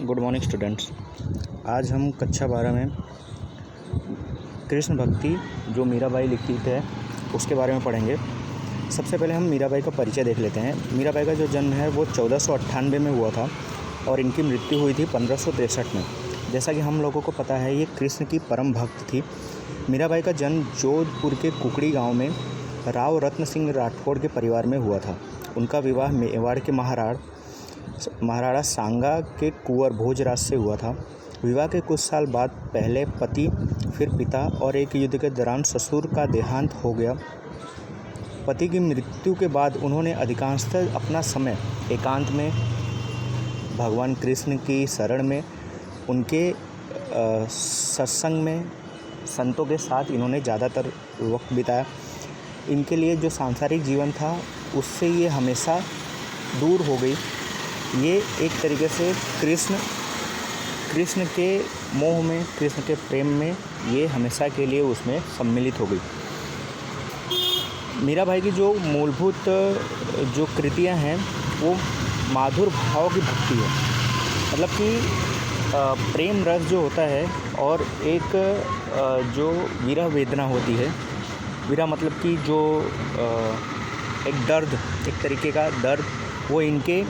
Good morning students. आज हम कक्षा 12 में कृष्ण भक्ति जो मीराबाई लिखी है उसके बारे में पढ़ेंगे। सबसे पहले हम मीराबाई का परिचय देख लेते हैं। मीराबाई का जो जन्म है वो 1498 में हुआ था और इनकी मृत्यु हुई थी 1563 में। जैसा कि हम लोगों को पता है ये कृष्ण की परम भक्त थी। मीराबाई का जन्म जोधपुर के कुकड़ी गांव में राव रत्न सिंह राठौड़ के परिवार में हुआ था। उनका विवाह मेवाड़ के महाराणा सांगा के कुंवर भोजराज से हुआ था। विवाह के कुछ साल बाद पहले पति, फिर पिता और एक युद्ध के दौरान ससुर का देहांत हो गया। पति की मृत्यु के बाद उन्होंने अधिकांशतः अपना समय एकांत में भगवान कृष्ण की शरण में, उनके सत्संग में, संतों के साथ इन्होंने ज़्यादातर वक्त बिताया। इनके लिए जो सांसारिक जीवन था उससे ये हमेशा दूर हो गई। ये एक तरीके से कृष्ण के मोह में, कृष्ण के प्रेम में ये हमेशा के लिए उसमें सम्मिलित हो गई। मीराबाई की जो मूलभूत जो कृतियाँ हैं वो माधुर भाव की भक्ति है। मतलब कि प्रेम रस जो होता है और एक जो विरह वेदना होती है। विरह मतलब कि जो एक दर्द, एक तरीके का दर्द, वो इनके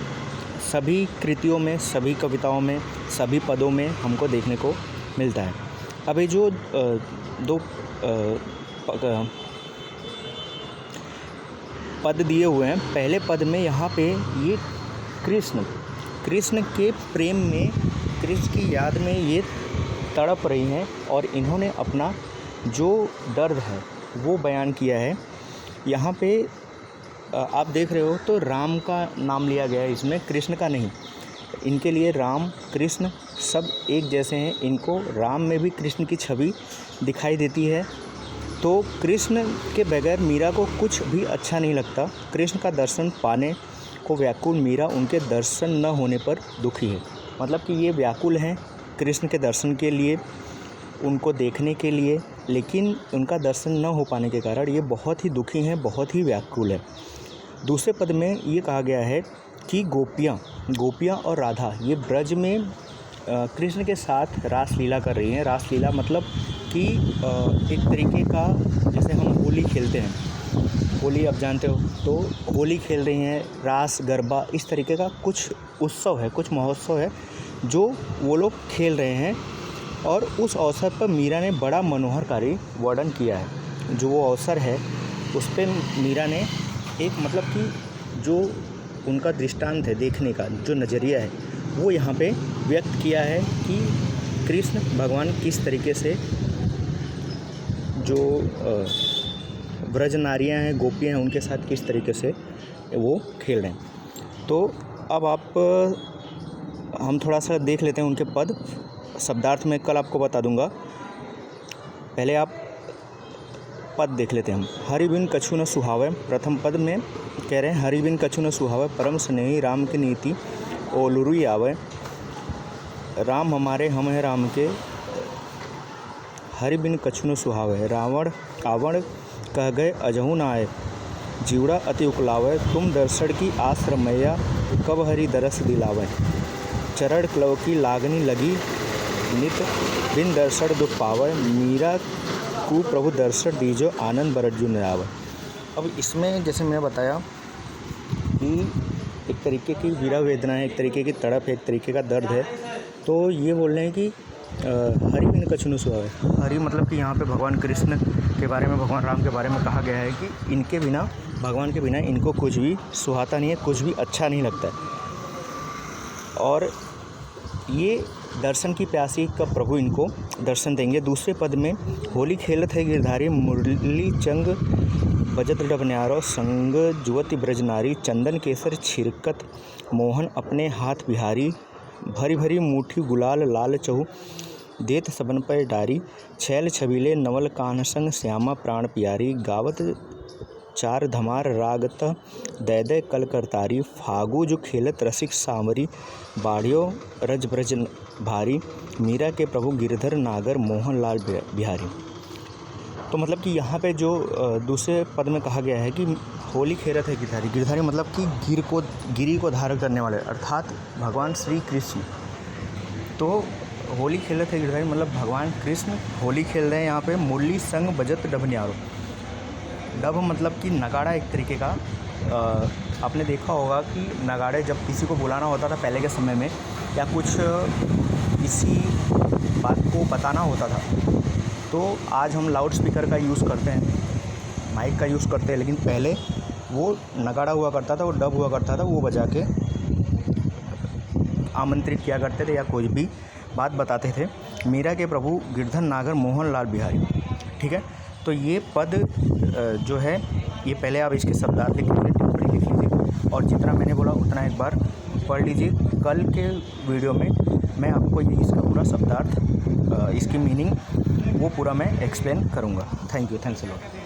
सभी कृतियों में, सभी कविताओं में, सभी पदों में हमको देखने को मिलता है। अब ये जो दो पद दिए हुए हैं, पहले पद में यहाँ पे ये कृष्ण के प्रेम में, कृष्ण की याद में ये तड़प रही हैं और इन्होंने अपना जो दर्द है वो बयान किया है। यहाँ पे आप देख रहे हो तो राम का नाम लिया गया है, इसमें कृष्ण का नहीं। इनके लिए राम कृष्ण सब एक जैसे हैं। इनको राम में भी कृष्ण की छवि दिखाई देती है। तो कृष्ण के बगैर मीरा को कुछ भी अच्छा नहीं लगता। कृष्ण का दर्शन पाने को व्याकुल मीरा उनके दर्शन न होने पर दुखी है। मतलब कि ये व्याकुल हैं कृष्ण के दर्शन के लिए, उनको देखने के लिए, लेकिन उनका दर्शन न हो पाने के कारण ये बहुत ही दुखी हैं, बहुत ही व्याकुल है। दूसरे पद में ये कहा गया है कि गोपियाँ और राधा ये ब्रज में कृष्ण के साथ रासलीला कर रही हैं। रासलीला मतलब कि एक तरीके का, जैसे हम होली खेलते हैं, होली आप जानते हो, तो होली खेल रही हैं, रास गरबा, इस तरीके का कुछ उत्सव है, कुछ महोत्सव है जो वो लोग खेल रहे हैं। और उस अवसर पर मीरा ने बड़ा मनोहरकारी वर्णन किया है। जो वो अवसर है उस पर मीरा ने एक, मतलब कि जो उनका दृष्टांत है देखने का, जो नज़रिया है वो यहाँ पे व्यक्त किया है कि कृष्ण भगवान किस तरीके से जो ब्रज नारियाँ हैं, गोपियाँ हैं, उनके साथ किस तरीके से वो खेल रहे हैं। तो अब हम थोड़ा सा देख लेते हैं उनके पद। शब्दार्थ में कल आपको बता दूंगा, पहले आप पद देख लेते हैं हम। हरि बिन कछु न सुहावे, प्रथम पद में कह रहे हैं हरि बिन कछु न सुहावे, परम स्नेही राम की नीति ओलुरुई आवे। राम हमारे हम हैं राम के, हरि बिन कछु न सुहावे। रावण कह गए अजहू न आए, जीवड़ा अति उकलावे। तुम दर्शन की आस रमैया, कब हरि दरस दिलावे। चरण क्लव की लागनी लगी, नित बिन दर्शन दुख पावे। मीरा को प्रभु दर्शन दीजो, आनंद बरजू निरावे। अब इसमें जैसे मैंने बताया कि एक तरीके की विरह वेदना है, एक तरीके की तड़प है, एक तरीके का दर्द है। तो ये बोल रहे हैं कि हरि बिन कछु न सुहावे। हरि मतलब कि यहाँ पे भगवान कृष्ण के बारे में, भगवान राम के बारे में कहा गया है कि इनके बिना, भगवान के बिना इनको कुछ भी सुहाता नहीं है, कुछ भी अच्छा नहीं लगता है। और ये दर्शन की प्यासी का प्रभु इनको दर्शन देंगे। दूसरे पद में होली खेलत है गिरधारी, मुरली चंग बजत डबन्यारो। संग जुवती ब्रज नारी, चंदन केसर छिरकत मोहन अपने हाथ बिहारी। भरी भरी मुट्ठी गुलाल लाल चहु, देत सबन पर डारी। छैल छबीले नवल कान्ह संग, श्यामा प्राण प्यारी। गावत चार धमार रागत, दय दय कल करतारी। फागु जो खेलत रसिक सांवरी, बाढ़ियो रज ब्रज भारी। मीरा के प्रभु गिरधर नागर, मोहन लाल बिहारी। तो मतलब कि यहाँ पे जो दूसरे पद में कहा गया है कि होली खेलत है गिरधारी। गिरधारी मतलब कि गिरी को धारण करने वाले, अर्थात भगवान श्री कृष्ण तो होली खेल रहे थे गिरधारी, मतलब भगवान कृष्ण होली खेल रहे हैं यहाँ पे। मुरली संग बजत डब न्यारो। डब मतलब कि नगाड़ा एक तरीके का। आपने देखा होगा कि नगाड़े जब किसी को बुलाना होता था पहले के समय में, या कुछ किसी बात को बताना होता था, तो आज हम लाउड स्पीकर का यूज़ करते हैं, माइक का यूज़ करते हैं, लेकिन पहले वो नगाड़ा हुआ करता था, वो डब हुआ करता था, वो बजा के आमंत्रित किया करते थे या कोई भी बात बताते थे। मीरा के प्रभु गिरधर नागर मोहन लाल बिहारी। ठीक है, तो ये पद जो है, ये पहले आप इसके शब्दार्थ लिख लीजिए, टिप्पणी लिख लीजिए, और जितना मैंने बोला उतना एक बार पढ़ लीजिए। कल के वीडियो में मैं आपको ये इसका पूरा शब्दार्थ, इसकी मीनिंग वो पूरा मैं एक्सप्लेन करूँगा। Thank you, thanks a lot.